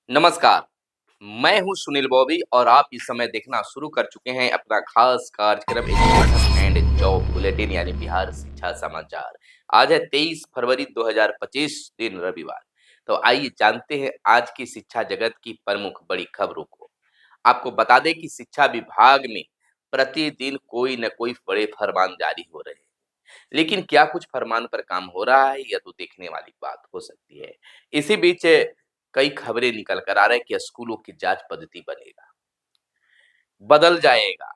नमस्कार, मैं हूँ सुनील बॉबी और आप इस समय देखना शुरू कर चुके हैं अपना खास कार्यक्रम एजुकेशन एंड जॉब बुलेटिन यानी बिहार शिक्षा समाचार। आज है 23 फरवरी 2025 दिन रविवार। तो आइए जानते हैं आज की शिक्षा जगत की प्रमुख बड़ी खबरों को। आपको बता दें कि शिक्षा विभाग में प्रतिदिन कोई न कोई बड़े फरमान जारी हो रहे हैं। लेकिन क्या कुछ फरमान पर काम हो रहा है, यह तो देखने वाली बात हो सकती है। इसी बीच कई खबरें निकल कर आ रहा है कि स्कूलों की जांच पद्धति बदल जाएगा,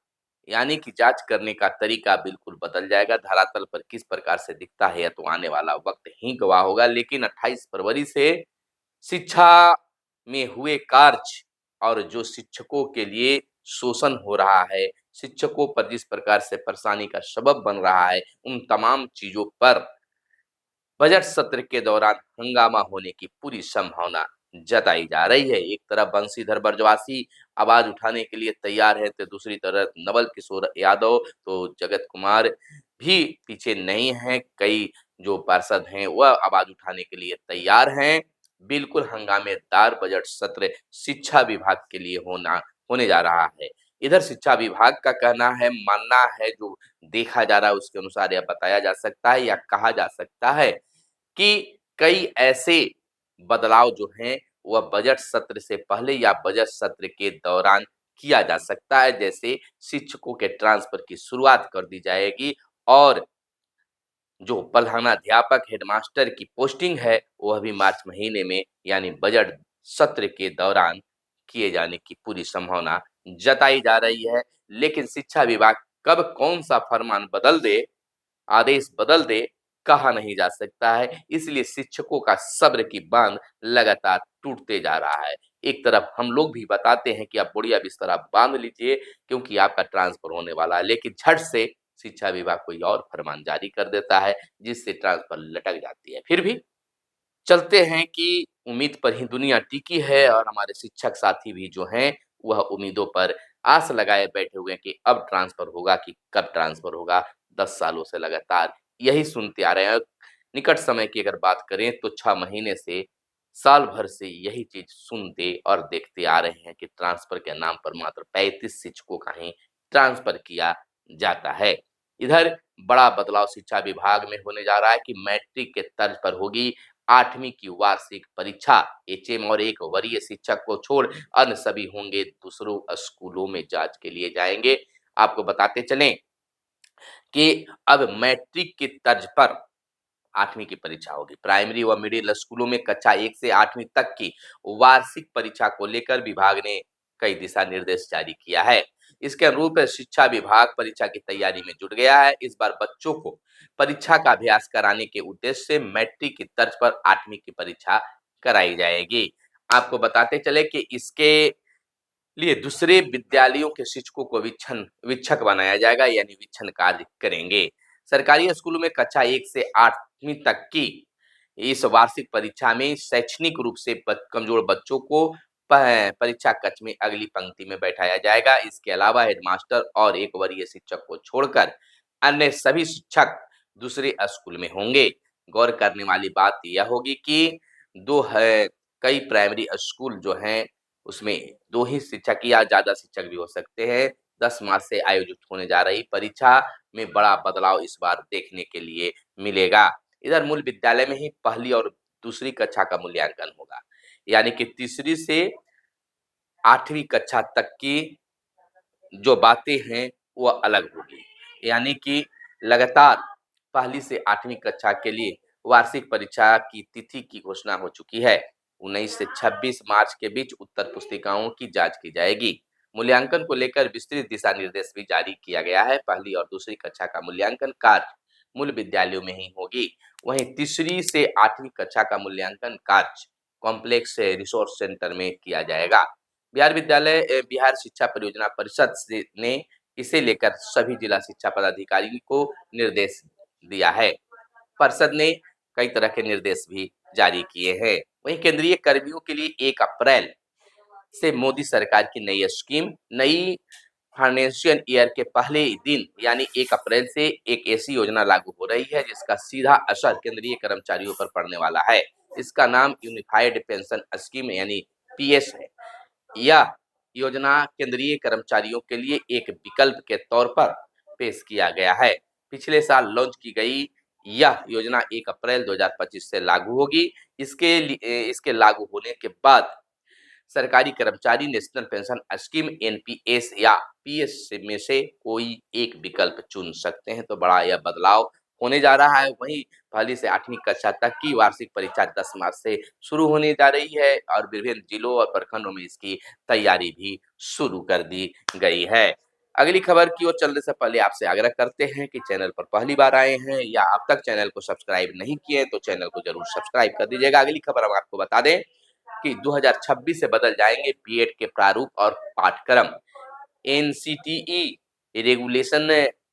यानी कि जांच करने का तरीका बिल्कुल बदल जाएगा। धरातल पर किस प्रकार से दिखता है, यह तो आने वाला वक्त ही गवाह होगा। लेकिन 28 फरवरी से शिक्षा में हुए कार्य और जो शिक्षकों के लिए शोषण हो रहा है, शिक्षकों पर जिस प्रकार से परेशानी का सबब बन रहा है, उन तमाम चीजों पर बजट सत्र के दौरान हंगामा होने की पूरी संभावना जताई जा रही है। एक तरफ बंशीधर बरजवासी आवाज उठाने के लिए तैयार है, तो दूसरी तरफ नवल किशोर यादव तो जगत कुमार भी पीछे नहीं है। कई जो पार्षद हैं वह आवाज उठाने के लिए तैयार हैं। बिल्कुल हंगामेदार बजट सत्र शिक्षा विभाग के लिए होने जा रहा है। इधर शिक्षा विभाग का कहना है, मानना है, जो देखा जा रहा है उसके अनुसार यह बताया जा सकता है या कहा जा सकता है कि कई ऐसे बदलाव जो हैं वह बजट सत्र से पहले या बजट सत्र के दौरान किया जा सकता है। जैसे शिक्षकों के ट्रांसफर की शुरुआत कर दी जाएगी और जो प्रधानाध्यापक हेडमास्टर की पोस्टिंग है वह भी मार्च महीने में यानी बजट सत्र के दौरान किए जाने की पूरी संभावना जताई जा रही है। लेकिन शिक्षा विभाग कब कौन सा फरमान बदल दे, आदेश बदल दे, कहा नहीं जा सकता है। इसलिए शिक्षकों का सब्र की बांध लगातार टूटते जा रहा है। एक तरफ हम लोग भी बताते हैं कि आप बढ़िया बिस्तर बांध लीजिए क्योंकि आपका ट्रांसफर होने वाला है, लेकिन झट से शिक्षा विभाग कोई और फरमान जारी कर देता है जिससे ट्रांसफर लटक जाती है। फिर भी चलते हैं कि उम्मीद पर ही दुनिया टिकी है और हमारे शिक्षक साथी भी जो हैं वह उम्मीदों पर आस लगाए बैठे हुए हैं कि अब ट्रांसफर होगा कि कब ट्रांसफर होगा। 10 सालों से लगातार यही सुनते आ रहे हैं। निकट समय की अगर बात करें तो 6 महीने से साल भर से यही चीज सुनते और देखते आ रहे हैं कि ट्रांसफर के नाम पर मात्र 35 शिक्षकों का ही ट्रांसफर किया जाता है। इधर बड़ा बदलाव शिक्षा विभाग में होने जा रहा है कि मैट्रिक के तर्ज पर होगी 8वीं की वार्षिक परीक्षा। एचएम और एक वरीय शिक्षक को छोड़ अन्य सभी होंगे दूसरों स्कूलों में जांच के लिए जाएंगे। आपको बताते चलें कि अब मैट्रिक की तर्ज पर 8वीं की परीक्षा होगी। प्राइमरी व मिडिल स्कूलों में कक्षा 1 से 8वीं तक की वार्षिक परीक्षा को लेकर विभाग ने कई दिशा निर्देश जारी किया है। इसके अनुरूप शिक्षा विभाग परीक्षा की तैयारी में जुट गया है। इस बार बच्चों को परीक्षा का अभ्यास कराने के उद्देश्य से मैट्रिक की तर्ज पर 8वीं की परीक्षा कराई जाएगी। आपको बताते चले कि इसके लिए दूसरे विद्यालयों के शिक्षकों को वीक्षक बनाया जाएगा यानी वीक्षण कार्य करेंगे। सरकारी स्कूलों में कक्षा 1 से 8वीं तक की इस वार्षिक परीक्षा में शैक्षणिक रूप से कमजोर बच्चों को परीक्षा कक्ष में अगली पंक्ति में बैठाया जाएगा। इसके अलावा हेडमास्टर और एक वरीय शिक्षक को छोड़कर अन्य सभी शिक्षक दूसरे स्कूल में होंगे। गौर करने वाली बात यह होगी कि दो है कई प्राइमरी स्कूल जो हैं उसमें 2 ही शिक्षक या ज़्यादा शिक्षक भी हो सकते हैं। 10 मार्च से आयोजित होने जा रही परीक्षा में बड़ा बदलाव इस बार देखने के लिए मिलेगा। इधर मूल विद्यालय में ही पहली और दूसरी कक्षा का मूल्यांकन होगा। यानी कि तीसरी से 8वीं कक्षा तक की जो बातें हैं वह अलग होगी। यानी कि लगातार पहली से 8वीं कक्षा के लिए वार्षिक परीक्षा की तिथि की घोषणा हो चुकी है। 19 से 26 मार्च के बीच उत्तर पुस्तिकाओं की जांच की जाएगी। मूल्यांकन को लेकर विस्तृत दिशा निर्देश भी जारी किया गया है। पहली और दूसरी कक्षा का मूल्यांकन कार्य मूल विद्यालयों में ही होगी। वहीं तीसरी से 8वीं कक्षा का मूल्यांकन कार्य कॉम्प्लेक्स रिसोर्स सेंटर में किया जाएगा। बिहार शिक्षा परियोजना परिषद ने इसे लेकर सभी जिला शिक्षा पदाधिकारी को निर्देश दिया है। परिषद ने कई तरह के निर्देश भी जारी किए हैं। वहीं केंद्रीय कर्मियों के लिए 1 अप्रैल से मोदी सरकार की नई स्कीम, नई फाइनेंशियल ईयर के पहले दिन यानी 1 अप्रैल से एक ऐसी योजना लागू हो रही है जिसका सीधा असर केंद्रीय कर्मचारियों पर पड़ने वाला है। इसका नाम यूनिफाइड पेंशन स्कीम यानी एनपीएस है। यह योजना केंद्रीय कर्मचारियों के लिए एक विकल्प के तौर पर पेश किया गया है। पिछले साल लॉन्च की गई यह योजना 1 अप्रैल 2025 से लागू होगी। इसके लागू होने के बाद सरकारी कर्मचारी नेशनल पेंशन स्कीम एनपीएस या पीएस में से कोई एक विकल्प चुन सकते हैं। तो बड़ा यह बदलाव होने जा रहा है। वहीं पहली से 8वीं कक्षा तक की वार्षिक परीक्षा 10 मार्च से शुरू होने जा रही है और विभिन्न जिलों और प्रखंडों में इसकी तैयारी भी शुरू कर दी गई है। अगली खबर की ओर चलने से पहले आपसे आग्रह करते हैं कि चैनल पर पहली बार आए हैं या अब तक चैनल को सब्सक्राइब नहीं किए तो चैनल को जरूर सब्सक्राइब कर दीजिएगा। अगली खबर हम आपको बता दें कि 2026 से बदल जाएंगे बीएड के प्रारूप और पाठ्यक्रम। एनसीटीई रेगुलेशन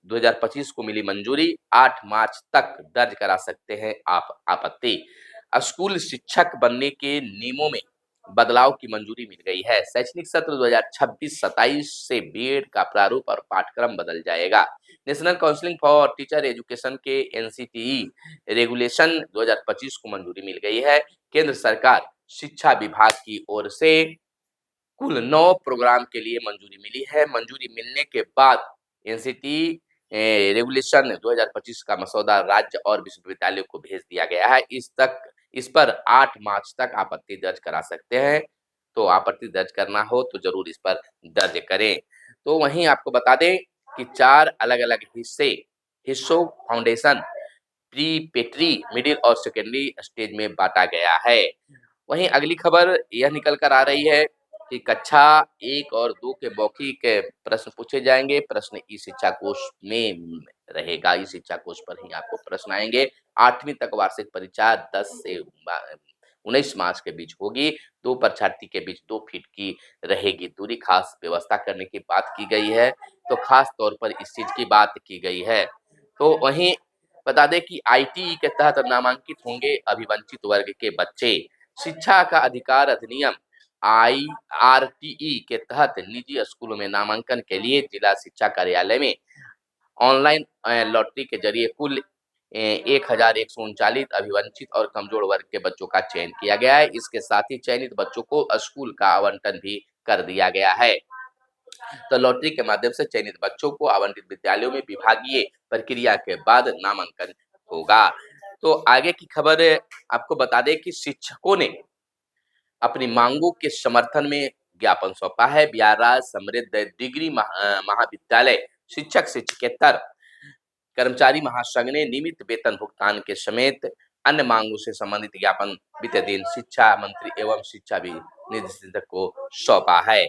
2025 को मिली मंजूरी। 8 मार्च तक दर्ज करा सकते हैं आप आपत्ति। स्कूल शिक्षक बनने के नियमों में बदलाव की मंजूरी मिल गई है। शैक्षणिक सत्र 2026-27 से बीएड का प्रारूप और पाठ्यक्रम बदल जाएगा। National counselling for teacher education के एनसीटीई रेगुलेशन 2025 को मंजूरी मिल गई है। केंद्र सरकार शिक्षा विभाग की ओर से कुल 9 प्रोग्राम के लिए मंजूरी मिली है। मंजूरी मिलने के बाद एनसीटी रेगुलेशन 2025 का मसौदा राज्य और विश्वविद्यालयों को भेज दिया गया है। इस पर 8 मार्च तक आपत्ति दर्ज करा सकते हैं। तो आपत्ति दर्ज करना हो तो जरूर इस पर दर्ज करें। तो वहीं आपको बता दें कि 4 अलग-अलग हिस्सों फाउंडेशन, प्री पेट्री, मिडिल और सेकेंडरी स्टेज में बांटा गया है। वहीं अगली खबर यह निकल कर आ रही है कि कक्षा 1 और 2 के मौखिक प्रश्न पूछे जाएंगे। प्रश्न ई शिक्षा कोश में रहेगा। ई शिक्षा कोश पर ही आपको प्रश्न आएंगे। 8वीं तक वार्षिक परीक्षा 10 से 19 मार्च के बीच होगी। 2 परीक्षार्थी के बीच 2 फीट की रहेगी दूरी। खास व्यवस्था करने की बात की गई है। तो खास तौर पर इस चीज की बात की गई है। तो वहीं बता दें कि आईटीई के तहत नामांकित होंगे अभिवंचित वर्ग के बच्चे। शिक्षा का अधिकार अधिनियम आईआरटीई के तहत निजी स्कूलों में नामांकन के लिए जिला शिक्षा कार्यालय में ऑनलाइन लॉटरी के जरिए कुल 1139 अभिवंचित और कमजोर वर्ग के बच्चों का चयन किया गया है। इसके साथ ही चयनित बच्चों को स्कूल का आवंटन भी कर दिया गया है। तो लॉटरी के माध्यम से चयनित बच्चों को आवंटित विद्यालयों में विभागीय प्रक्रिया के बाद नामांकन होगा। तो आगे की खबर आपको बता दें कि शिक्षकों ने अपनी मांगों के समर्थन में ज्ञापन सौंपा है। बिहार राज्य समृद्ध डिग्री महाविद्यालय शिक्षक शिक्षकेतर कर्मचारी महासंघ ने नियमित वेतन भुगतान के समेत अन्य मांगों से संबंधित ज्ञापन बीते दिन शिक्षा मंत्री एवं शिक्षा निदेशक को सौंपा है।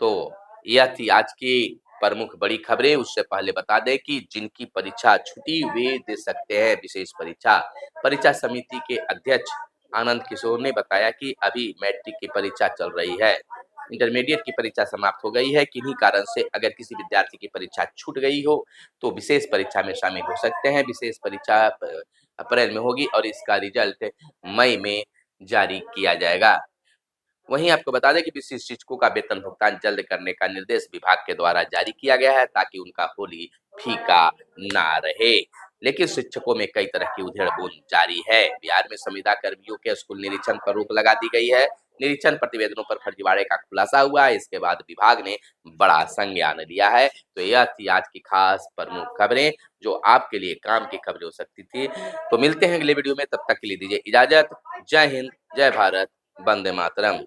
तो यह थी आज की प्रमुख बड़ी खबरें। उससे पहले बता दें कि जिनकी परीक्षा छुटी वे दे सकते हैं विशेष परीक्षा। परीक्षा समिति के अध्यक्ष आनंद किशोर ने बताया कि अभी मैट्रिक की परीक्षा चल रही है। इंटरमीडिएट की परीक्षा समाप्त हो गई है। किन्हीं कारण से अगर किसी विद्यार्थी की परीक्षा छूट गई हो तो विशेष परीक्षा में शामिल हो सकते हैं। विशेष परीक्षा अप्रैल में होगी और इसका रिजल्ट मई में जारी किया जाएगा। वहीं आपको बता दें कि विशिष्ट शिक्षकों का वेतन भुगतान जल्द करने का निर्देश विभाग के द्वारा जारी किया गया है ताकि उनका होली फीका ना रहे। लेकिन शिक्षकों में कई तरह की उधेड़-बुन जारी है। बिहार में संविदा कर्मियों के स्कूल निरीक्षण पर रोक लगा दी गई है। निरीक्षण प्रतिवेदनों पर फर्जीवाड़े का खुलासा हुआ है। इसके बाद विभाग ने बड़ा संज्ञान लिया है। तो यह थी आज की खास प्रमुख खबरें जो आपके लिए काम की खबरें हो सकती थी। तो मिलते हैं अगले वीडियो में, तब तक के लिए दीजिए इजाजत। जय हिंद, जय भारत, वंदे मातरम।